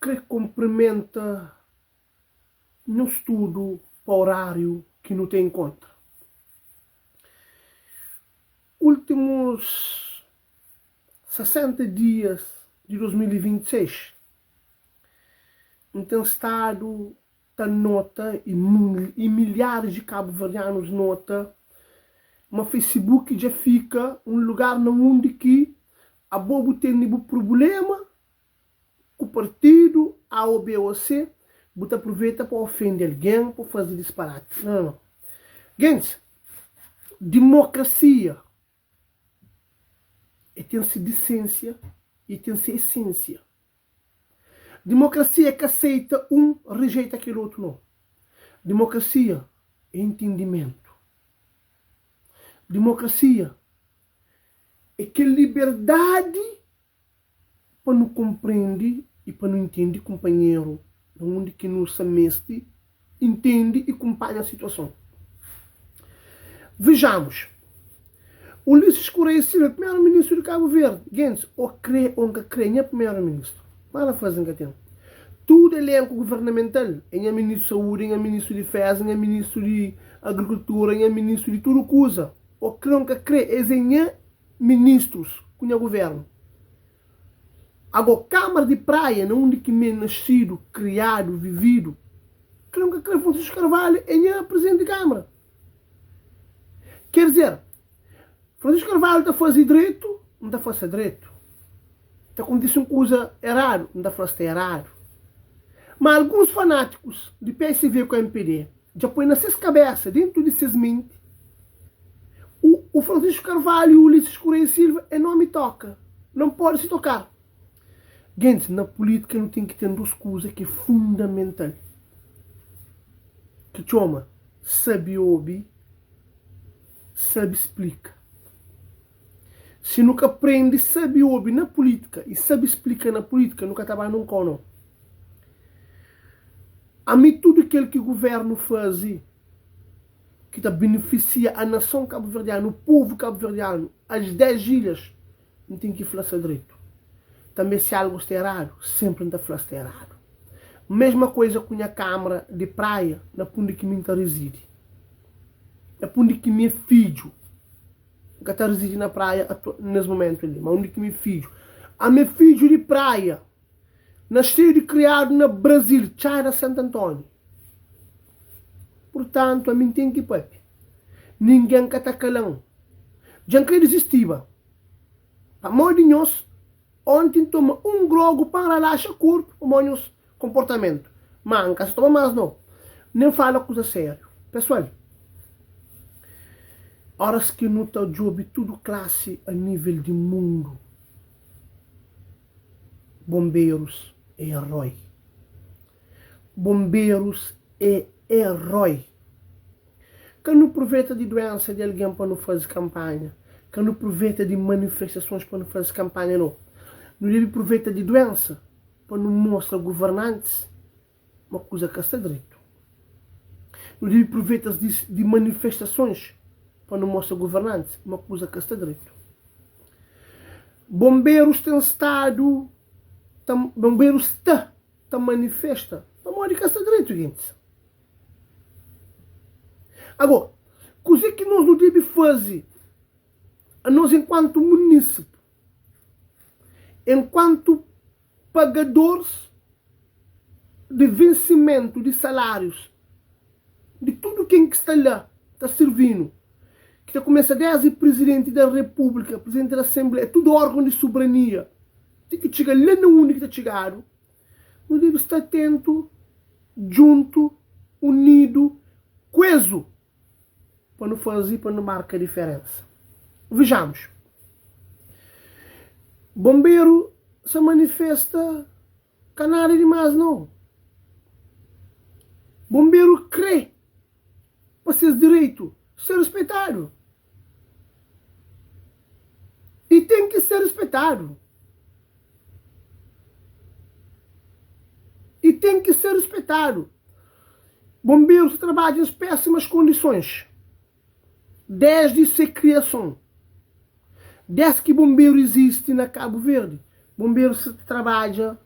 que complementa um estudo para o horário que não tem em conta. Últimos 60 dias de 2026, tem estado da nota e milhares de cabo-verdianos nota, mas Facebook já fica um lugar onde que a bobo tem nenhum problema com o partido A ou B ou C, você aproveita para ofender alguém, para fazer disparate. Não, não. Gente, democracia tem-se decência e tem-se essência. Democracia é que aceita um, rejeita aquele outro não. Democracia é entendimento. Democracia é que liberdade para não compreender e para não entender companheiro, onde que não se meste, entende e acompanha a situação. Vejamos. Ulisses Correia Silva, primeiro-ministro de Cabo Verde. Gente, ou crê ou não crê, é primeiro-ministro. Para fazer que tem. Tudo elenco governamental. É ministro de Saúde, é ministro de Defesa, é ministro de Agricultura, é ministro de tudo coisa. Ou crê ou não crê, é ministros com o governo. Agora, Câmara de Praia, onde que me nascido, criado, vivido, crê ou não crê, Francisco Carvalho é presidente de Câmara. Quer dizer, Francisco Carvalho está a fazer direito, não está a fazer direito. Está a acontecer uma coisa errada, não está a fazer errado. Mas alguns fanáticos de PSV com a MPD já põem nas suas cabeças, dentro de suas mentes, o Francisco Carvalho e o Ulisses Correia Silva é nome toca. Não pode se tocar. Gente, na política não tem que ter duas coisas que é fundamental. Que chama, sabe ouvir, sabe explica. Se nunca aprende, sabe ouvir na política e sabe explicar na política, nunca trabalha num cono. A mim, tudo aquilo que o governo faz, que beneficia a nação cabo-verdiana, o povo cabo-verdiano, as 10 ilhas, não tem que falar direito. Também se algo está errado, sempre não está falando errado. Mesma coisa com a Câmara de Praia, na onde que me reside. Na onde que me filho. Que está residindo na praia nesse momento ali, mas onde que me filho. A meu filho de praia, nascido e criado no Brasil, Chara Santo Antônio. Portanto, a mim tem que ir. Ninguém que está calão. Já que desistiva. A mãe de nós, ontem toma um grogo para relaxar o corpo, o nosso comportamento. Manca, se toma mais não. Nem fala coisa séria. Pessoal, horas que não está job tudo classe a nível de mundo. Bombeiros é herói. Bombeiros é herói. Que não aproveita de doença de alguém para não fazer campanha. Que não aproveita de manifestações para não fazer campanha, não. Não deve aproveitar de doença para não mostrar governantes uma coisa que está direito. Não deve aproveitar de manifestações para não mostrar governantes uma coisa que está direito. Bombeiros têm estado, bombeiros está manifesta para mostrar que está direito, gente. Agora, coisa que nós não devemos fazer, a nós enquanto município, enquanto pagadores de vencimento de salários, de tudo quem que está lá, está servindo, que começa desde o presidente da República, presidente da Assembleia, tudo órgão de soberania, tem que chegar lá no único que está chegado, não deve estar atento, junto, unido, coeso, para não fazer, para não marcar a diferença. Vejamos. Bombeiro se manifesta canário demais, não. Bombeiro crê para seus direitos ser respeitado. E tem que ser respeitado. E tem que ser respeitado. Bombeiros trabalham em péssimas condições. Desde sua criação. Desde que bombeiro existe na Cabo Verde. Bombeiro se trabalha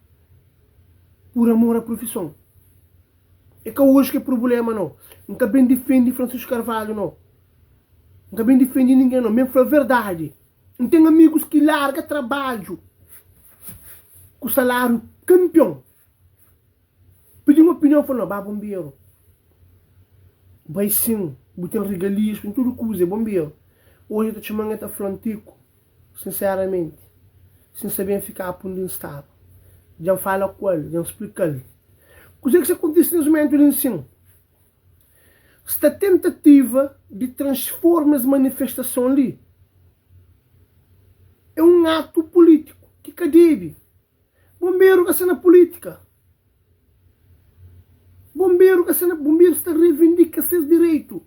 por amor à profissão. É que hoje que é problema, não. Nunca bem defende Francisco Carvalho, não. Nunca bem defende ninguém, não. Mesmo foi a verdade. Não tem amigos que larga trabalho com salário campeão. Pedi uma opinião, falou, não, bombeiro. Vai sim, botar regalias, tem tudo coisa, bombeiro. Hoje eu estou chamando flantico, sinceramente. Sem saber ficar por onde estava. Já fala com ele, já explica ele. O que acontece nesse momento de ensino? Esta tentativa de transformar as manifestações ali é um ato político que cadê? Bombeiro que está na política. Bombeiro está reivindica seus direitos.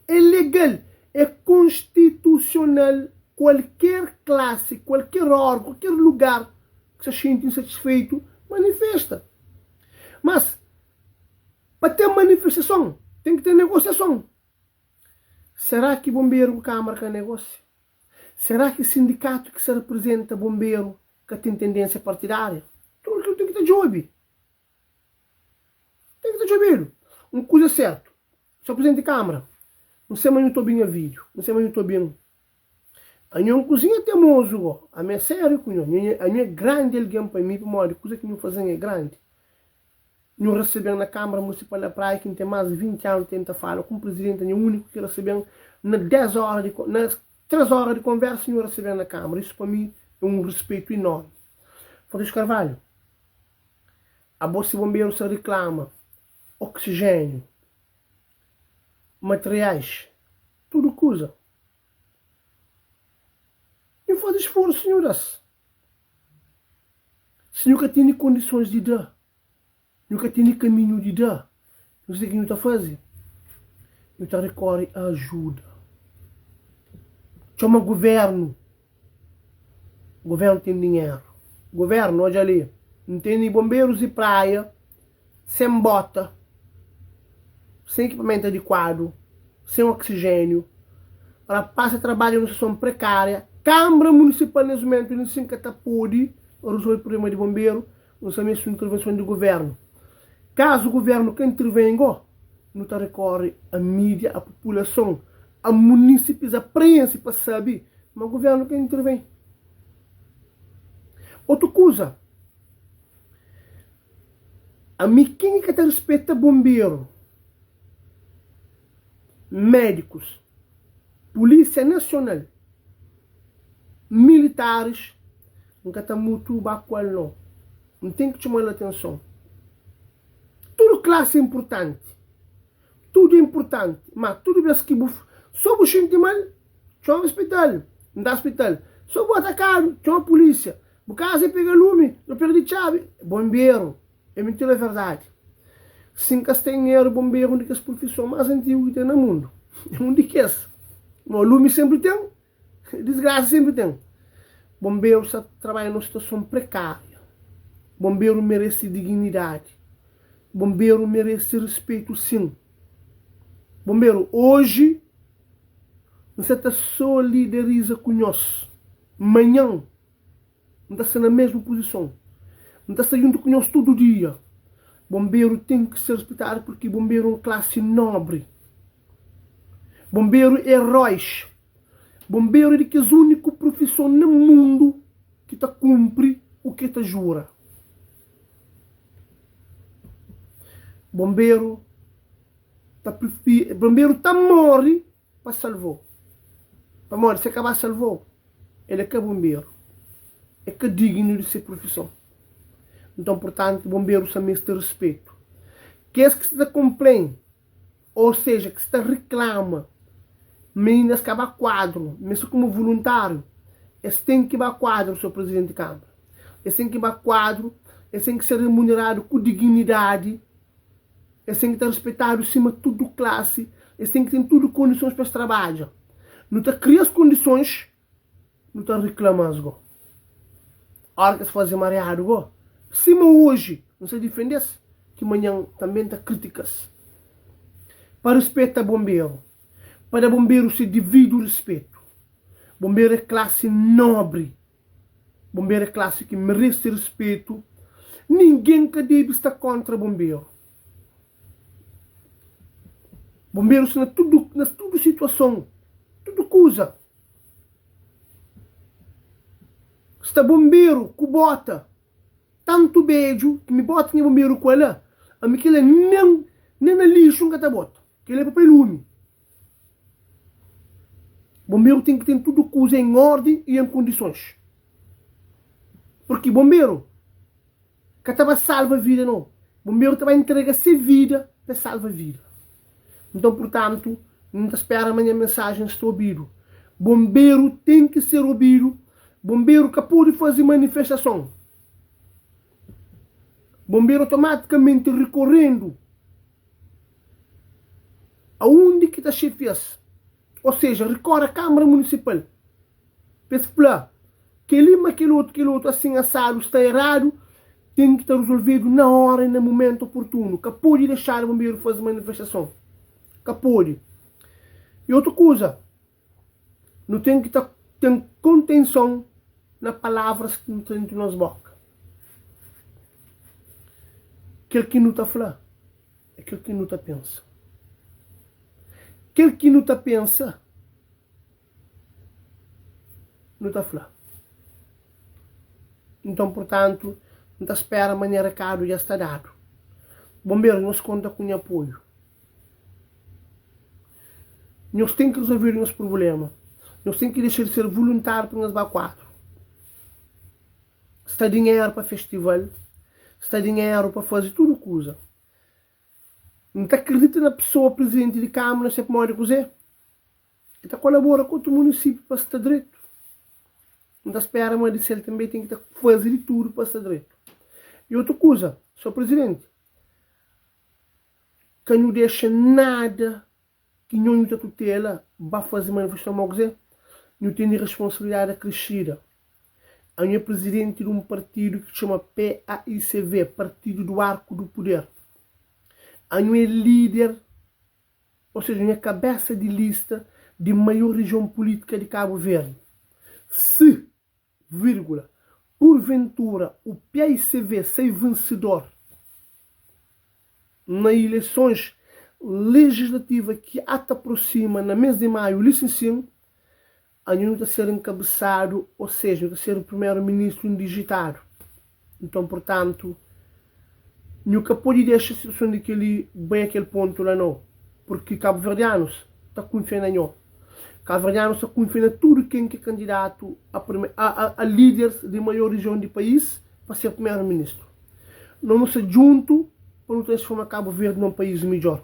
É legal, é constitucional. Qualquer classe, qualquer órgão, qualquer lugar que se sente insatisfeito, manifesta. Mas, para ter manifestação, tem que ter negociação. Será que bombeiro com Câmara quer negócio? Será que sindicato que se representa bombeiro que tem tendência partidária? Tudo aquilo tem que ter job. Tem que ter job. Uma coisa é certa. Sou presidente de Câmara. Não sei mais YouTube em vídeo. Não sei mais YouTube. A minha cozinha é teimoso. A minha sério, a minha grande alguém para mim, para coisa que me fazem é grande. Não recebendo na Câmara Municipal da Praia, que tem mais de 20 anos, tenta falar com o presidente, é o único que recebendo nas 3 horas de conversa, não recebendo na Câmara. Isso para mim é um respeito enorme. Francisco Carvalho, a Bolsa Bombeiro se reclama oxigênio, materiais, tudo coisa. E faz esforço, senhoras. Se nunca tem condições de dar, nunca tem caminho de dar, não sei o que não está fazendo. Não está recorre a ajuda. Chama governo. O governo tem dinheiro. O governo, hoje ali, não tem nem bombeiros de praia, sem bota, sem equipamento adequado, sem oxigênio. Ela passa a trabalhar em uma situação precária. Câmara Municipal, nesse momento, não se pode resolver o problema de bombeiro, não sabe se intervenção do governo. Caso o governo que intervenga, não está recorre a mídia, a população, a munícipes, a prensa para saber, mas o governo que intervém. Outra coisa, a quem que respeita bombeiro, médicos, Polícia Nacional, militares, nunca está muito bacana, não. Não tem que chamar a atenção. Tudo classe é importante. Tudo é importante. Mas tudo bem que só o gente mal, chama hospital. Não dá hospital. Só o atacado, chama a polícia. O caso é pegar lume, eu perdi chave. Bombeiro. É mentira, é verdade. Sim, que tem dinheiro, bombeiro, uma das profissões mais antigas que tem no mundo. É um de que é. O lume sempre tem. Desgraça sempre tem. Bombeiro trabalha numa situação precária. Bombeiro merece dignidade. Bombeiro merece respeito, sim. Bombeiro, hoje, você está solidariza conosco. Amanhã, não está sendo na mesma posição. Não está saindo conosco todo dia. Bombeiro tem que ser respeitado porque bombeiro é uma classe nobre. Bombeiro é heróis. Bombeiro é a única profissão no mundo que está cumpre o que está jura. Bombeiro está morre para salvar. Para morrer, se acabar salvou, ele é que é bombeiro. É que é digno de ser profissão. Então, portanto, bombeiro também tem respeito. Que é que se complain, ou seja, que se reclama, meninas que vai quadro, mesmo como voluntário, eles têm que ir a quadro, seu presidente de Câmara. Eles têm que ir a quadro, eles têm que ser remunerados com dignidade, eles têm que estar respeitados acima de tudo classe, eles têm que ter tudo condições para trabalhar. Não está criando as condições, não está reclamando. A hora que se faz mareado, cima hoje, não se defende-se, que amanhã também está críticas. Para respeitar bombeiro. Para bombeiro se divide o respeito. Bombeiro é classe nobre. Bombeiro é classe que merece respeito. Ninguém que deve estar contra bombeiro. Bombeiros na tudo situação, tudo coisa. Está bombeiro que bota tanto beijo que me bota em bombeiro com ela, a mim que ele nem na lixo que tá bota, que ele é papel lume. Bombeiro tem que ter tudo coisa em ordem e em condições. Porque bombeiro que estava salva a vida não. Bombeiro estava entregar-se vida para salvar a vida. Então, portanto, não te espera amanhã mensagem estou ouvido. Bombeiro tem que ser ouvido. Bombeiro que pode fazer manifestação. Bombeiro automaticamente recorrendo aonde que está chefias. Ou seja, recorre à Câmara Municipal. Para aquele outro, assim assado, está errado, tem que estar resolvido na hora e no momento oportuno. Que pode deixar o bombeiro fazer manifestação. Que pode. E outra coisa, não tem que estar tem contenção nas palavras que não tem nas bocas. Aquele que não está falando é aquele que não está pensa. Aquele que não está pensa não está falando. Então, portanto, não está espera amanhã recado já está dado. Bombeiro não se conta com apoio. Nós temos que resolver os problemas. Nós temos que deixar de ser voluntário para nós quatro. Se está dinheiro para festival, se está dinheiro para fazer tudo coisa. Não está acredita na pessoa presidente de Câmara, sempre mora com você. Está colabora com o município para estar direito. Não está espera, mas ele também tem que fazer tudo para estar direito. E outra coisa, Sr. Presidente, que não deixa nada que não tem tutela para fazer manifestação, mas não tem responsabilidade acrescida. A minha presidente de um partido que se chama PAICV, Partido do Arco do Poder. A minha líder, ou seja, a minha cabeça de lista de maior região política de Cabo Verde. Se, vírgula, porventura o PAICV ser vencedor nas eleições legislativas que até aproxima no mês de maio, licenciam, a não está a ser encabeçado, ou seja, está a ser o primeiro-ministro indigitado. Então, portanto, nunca pode deixar a situação de que ele bem aquele ponto lá não. Porque cabo-verdianos estão confiando em nós. Cabo-verdianos estão confiando em tudo quem é candidato a líderes de maior região do país para ser primeiro-ministro. Não nos junto para não transformar Cabo Verde num país melhor.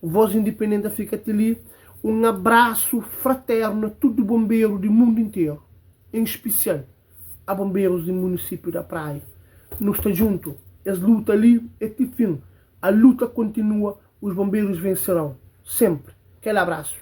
Voz Independente fica ali. Um abraço fraterno a todo bombeiro do mundo inteiro, em especial a bombeiros do município da Praia. Nós estamos juntos, as lutas ali é tipo fim. A luta continua, os bombeiros vencerão, sempre. Aquele abraço.